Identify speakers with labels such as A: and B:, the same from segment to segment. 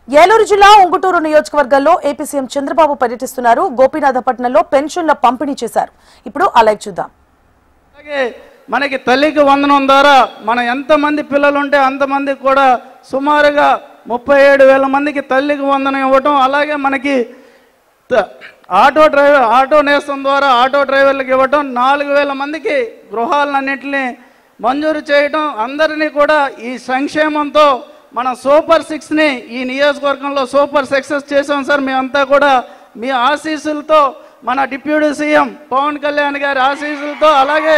A: ఏలూరు జిల్లా ఉంగుటూరు నియోజకవర్గంలో AP CM Chandrababu పర్యటిస్తున్నారు. గోపీనాథపట్నంలో పెన్షన్ల పంపిణీ చేశారు. ఇప్పుడు ఆ లైవ్ చూద్దాం.
B: మనకి తల్లికి వందనం ద్వారా మన ఎంతమంది పిల్లలు ఉంటే అంతమందికి కూడా సుమారుగా 37,000 మందికి తల్లికి వందనం ఇవ్వటం, అలాగే మనకి ఆటో నేస్తం ద్వారా ఆటో డ్రైవర్లకు ఇవ్వటం, 4,000 మందికి గృహాలన్నింటినీ మంజూరు చేయటం, అందరినీ కూడా ఈ సంక్షేమంతో మన సూపర్ 6ని ఈ నియోజకవర్గంలో సూపర్ సక్సెస్ చేసాం సార్. మేమంతా కూడా మీ ఆశీస్సులతో, మన డిప్యూటీ సీఎం పవన్ కళ్యాణ్ గారి ఆశీస్సులతో, అలాగే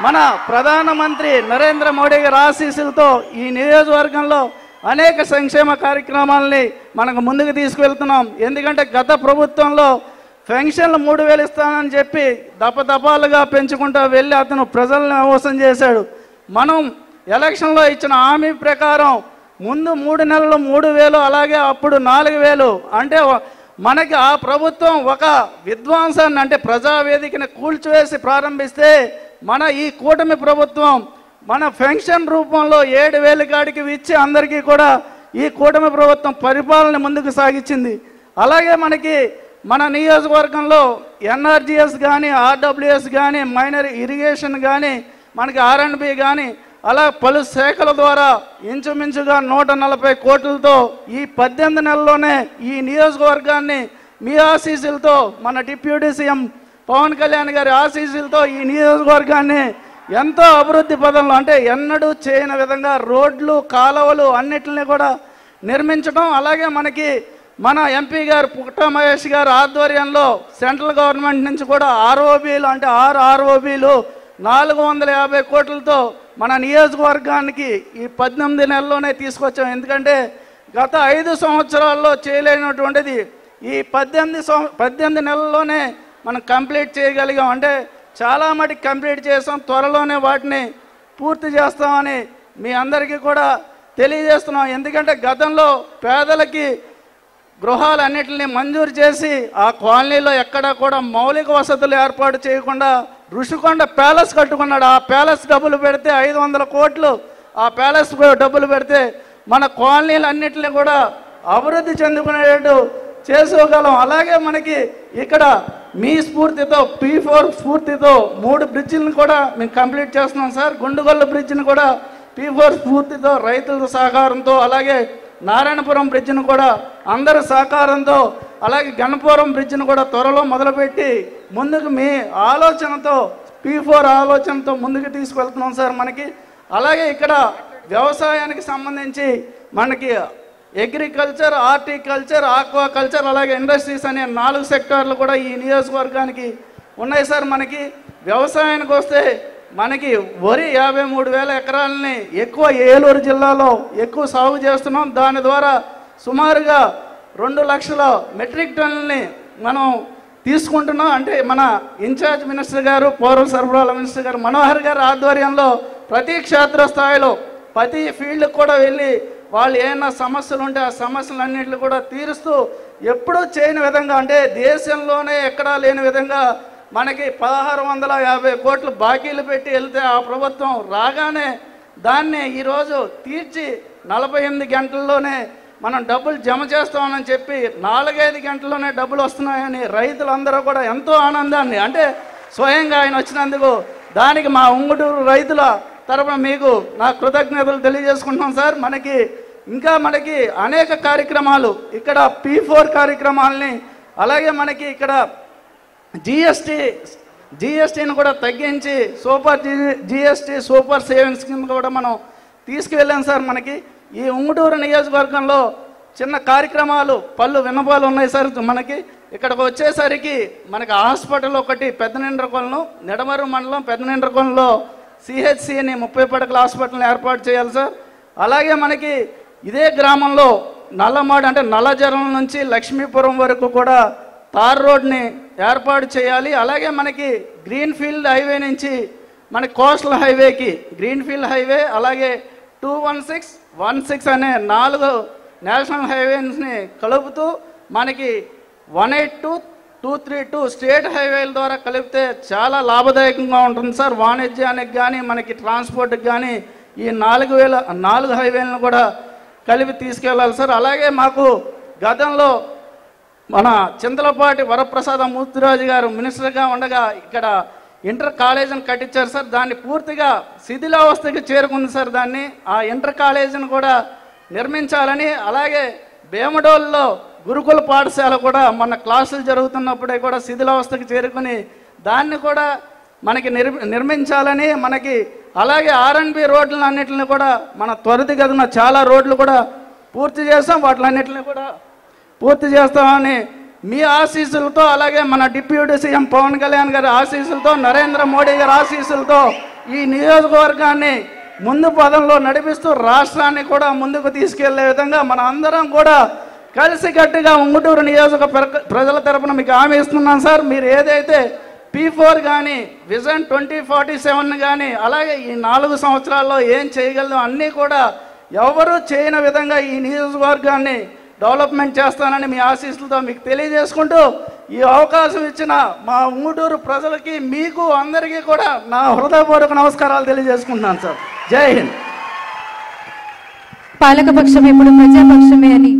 B: మన ప్రధానమంత్రి నరేంద్ర మోడీ గారి ఆశీస్సులతో ఈ నియోజకవర్గంలో అనేక సంక్షేమ కార్యక్రమాలని మనకు ముందుకు తీసుకువెళ్తున్నాం. ఎందుకంటే గత ప్రభుత్వంలో పెన్షన్లు 3,000 ఇస్తానని చెప్పి దపదపాలుగా పెంచుకుంటూ వెళ్ళి అతను ప్రజలను మోసం చేశాడు. మనం ఎలక్షన్లో ఇచ్చిన హామీ ప్రకారం ముందు 3 నెలలు 3,000, అలాగే అప్పుడు 4,000. అంటే మనకి ఆ ప్రభుత్వం ఒక విధ్వంసాన్ని, అంటే ప్రజావేదికని కూల్చివేసి ప్రారంభిస్తే, మన ఈ కూటమి ప్రభుత్వం మన పెన్షన్ రూపంలో 7,000 కాడికి ఇచ్చి అందరికీ కూడా ఈ కూటమి ప్రభుత్వం పరిపాలన ముందుకు సాగించింది. అలాగే మనకి మన నియోజకవర్గంలో ఎన్ఆర్జీఎస్ కానీ, ఆర్డబ్ల్యూఎస్ కానీ, మైనర్ ఇరిగేషన్ కానీ, మనకి ఆర్ఎండ్బి కానీ, అలా పలు శాఖల ద్వారా ఇంచుమించుగా 140 కోట్లతో ఈ 18 నెలల్లోనే ఈ నియోజకవర్గాన్ని మీ ఆశీస్సులతో, మన డిప్యూటీ సీఎం పవన్ కళ్యాణ్ గారి ఆశీస్సులతో ఈ నియోజకవర్గాన్ని ఎంతో అభివృద్ధి పదంలో, అంటే ఎన్నడూ చేయని విధంగా రోడ్లు, కాలువలు అన్నిటిని కూడా నిర్మించడం, అలాగే మనకి మన ఎంపీ గారు పుట్ట మహేష్ గారు ఆధ్వర్యంలో సెంట్రల్ గవర్నమెంట్ నుంచి కూడా ఆర్ఓబీలు, అంటే 6 ఆర్ఓబీలు 450 కోట్లతో మన నియోజకవర్గానికి ఈ 18 నెలల్లోనే తీసుకొచ్చాం. ఎందుకంటే గత 5 సంవత్సరాల్లో చేయలేనటువంటిది ఈ 18 నెలల్లోనే మనం కంప్లీట్ చేయగలిగాం. అంటే చాలా మటుకు కంప్లీట్ చేస్తాం. త్వరలోనే వాటిని పూర్తి చేస్తామని మీ అందరికీ కూడా తెలియజేస్తున్నాం. ఎందుకంటే గతంలో పేదలకి గృహాలన్నింటినీ మంజూరు చేసి ఆ కాలనీలో ఎక్కడా కూడా మౌలిక వసతులు ఏర్పాటు చేయకుండా ఋషికొండ ప్యాలెస్ కట్టుకున్నాడు. ఆ ప్యాలెస్ డబ్బులు పెడితే 500 కోట్లు ఆ ప్యాలెస్ డబ్బులు పెడితే మన కాలనీలన్నింటినీ కూడా అభివృద్ధి చెందుకునేటట్టు చేసుకోగలం. అలాగే మనకి ఇక్కడ మీ స్ఫూర్తితో, P4 స్ఫూర్తితో 3 బ్రిడ్జిలను కూడా మేము కంప్లీట్ చేస్తున్నాం సార్. గుండుగొల్ల బ్రిడ్జిని కూడా P4 స్ఫూర్తితో, రైతుల సహకారంతో, అలాగే నారాయణపురం బ్రిడ్జిని కూడా అందరి సహకారంతో, అలాగే గణపురం బ్రిడ్జిని కూడా త్వరలో మొదలుపెట్టి ముందుకు మీ ఆలోచనతో, P4 ఆలోచనతో ముందుకు తీసుకువెళ్తున్నాం సార్ మనకి. అలాగే ఇక్కడ వ్యవసాయానికి సంబంధించి మనకి అగ్రికల్చర్, హార్టికల్చర్, ఆక్వాకల్చర్, అలాగే ఇండస్ట్రీస్ అనే 4 సెక్టార్లు కూడా ఈ నియోజకవర్గానికి ఉన్నాయి సార్. మనకి వ్యవసాయానికి వస్తే మనకి వరి 53,000 ఎకరాలని ఎక్కువ ఏలూరు జిల్లాలో ఎక్కువ సాగు చేస్తున్నాం. దాని ద్వారా సుమారుగా 2 లక్షల మెట్రిక్ టన్నులని మనం తీసుకుంటున్నాం. అంటే మన ఇన్ఛార్జ్ మినిస్టర్ గారు, పౌర సరఫరాల మినిస్టర్ గారు మనోహర్ గారి ఆధ్వర్యంలో ప్రతి క్షేత్రస్థాయిలో ప్రతి ఫీల్డ్కి కూడా వెళ్ళి వాళ్ళు ఏమైనా సమస్యలు ఉంటే ఆ సమస్యలన్నింటినీ కూడా తీరుస్తూ ఎప్పుడూ చేయని విధంగా, అంటే దేశంలోనే ఎక్కడా లేని విధంగా మనకి 1,650 కోట్లు బాకీలు పెట్టి వెళ్తే ఆ ప్రభుత్వం రాగానే దాన్ని ఈరోజు తీర్చి 48 గంటల్లోనే మనం డబ్బులు జమ చేస్తామని చెప్పి 4-5 గంటల్లోనే డబ్బులు వస్తున్నాయని రైతులందరూ కూడా ఎంతో ఆనందాన్ని, అంటే స్వయంగా ఆయన వచ్చినందుకు దానికి మా ఉంగుటూరు రైతుల తరపున మీకు నా కృతజ్ఞతలు తెలియజేసుకుంటున్నాం సార్. మనకి అనేక కార్యక్రమాలు ఇక్కడ P4 కార్యక్రమాలని, అలాగే మనకి ఇక్కడ జిఎస్టీని కూడా తగ్గించి సూపర్ జిఎస్టీ, సూపర్ సేవింగ్స్ కింద కూడా మనం తీసుకువెళ్ళాం సార్. మనకి ఈ ఉంగుటూరు నియోజకవర్గంలో చిన్న కార్యక్రమాలు, పళ్ళు విన్నపాలు ఉన్నాయి సార్. మనకి ఇక్కడికి వచ్చేసరికి మనకి హాస్పిటల్ ఒకటి పెద్దనిండ్రకొలను, నిడమరు మండలం పెద్దనిండ్రకొలంలో CHCని 30 పడకల హాస్పిటల్ని ఏర్పాటు చేయాలి సార్. అలాగే మనకి ఇదే గ్రామంలో నల్లమాడు, అంటే నల్లజరం నుంచి లక్ష్మీపురం వరకు కూడా తార్ రోడ్ని ఏర్పాటు చేయాలి. అలాగే మనకి గ్రీన్ఫీల్డ్ హైవే నుంచి మనకి కోస్టల్ హైవేకి గ్రీన్ఫీల్డ్ హైవే, అలాగే 216, 16 అనే 4 నేషనల్ హైవేస్ని కలుపుతూ మనకి 182, 232 స్టేట్ హైవేల ద్వారా కలిపితే చాలా లాభదాయకంగా ఉంటుంది సార్. వాణిజ్యానికి కానీ, మనకి ట్రాన్స్పోర్ట్కి కానీ ఈ 4 హైవేలను కూడా కలిపి తీసుకెళ్ళాలి సార్. అలాగే మాకు గతంలో మన చింతలపాటి వరప్రసాద మూర్తిరాజు గారు మినిస్టర్గా ఉండగా ఇక్కడ ఇంటర్ కాలేజీని కట్టించారు సార్. దాన్ని పూర్తిగా శిథిలావస్థకి చేరుకుంది సార్. దాన్ని ఆ ఇంటర్ కాలేజీని కూడా నిర్మించాలని, అలాగే భీమడోల్లో గురుకుల పాఠశాల కూడా మన క్లాసులు జరుగుతున్నప్పుడే కూడా శిథిలావస్థకి చేరుకుని దాన్ని కూడా మనకి నిర్మించాలని, మనకి అలాగే R&B రోడ్లన్నింటిని కూడా మన త్వరితగతిన చాలా రోడ్లు కూడా పూర్తి చేస్తాం. వాటిలన్నింటిని కూడా పూర్తి చేస్తామని మీ ఆశీస్సులతో, అలాగే మన డిప్యూటీ సీఎం పవన్ కళ్యాణ్ గారి ఆశీస్సులతో, నరేంద్ర మోడీ గారి ఆశీస్సులతో ఈ నియోజకవర్గాన్ని ముందు పదంలో నడిపిస్తూ రాష్ట్రాన్ని కూడా ముందుకు తీసుకెళ్లే విధంగా మన అందరం కూడా కలిసికట్టుగా ఉంగుటూరు నియోజక ప్రజల తరపున మీకు హామీ ఇస్తున్నాను సార్. మీరు ఏదైతే P4 కానీ విజన్ 2047 కానీ అలాగే ఈ 4 సంవత్సరాల్లో ఏం చేయగలదో అన్నీ కూడా ఎవరు చేయని విధంగా ఈ నియోజకవర్గాన్ని డెవలప్మెంట్ చేస్తానని మీ ఆశీస్సులతో మీకు తెలియజేసుకుంటూ, ఈ అవకాశం ఇచ్చిన మా ఉంగుటూరు ప్రజలకి, మీకు అందరికీ కూడా నా హృదయపూర్వక నమస్కారాలు తెలియజేసుకుంటున్నాను సార్. జై హింద్.
C: పాలకపక్షం ఎప్పుడు ప్రజాపక్షమే అని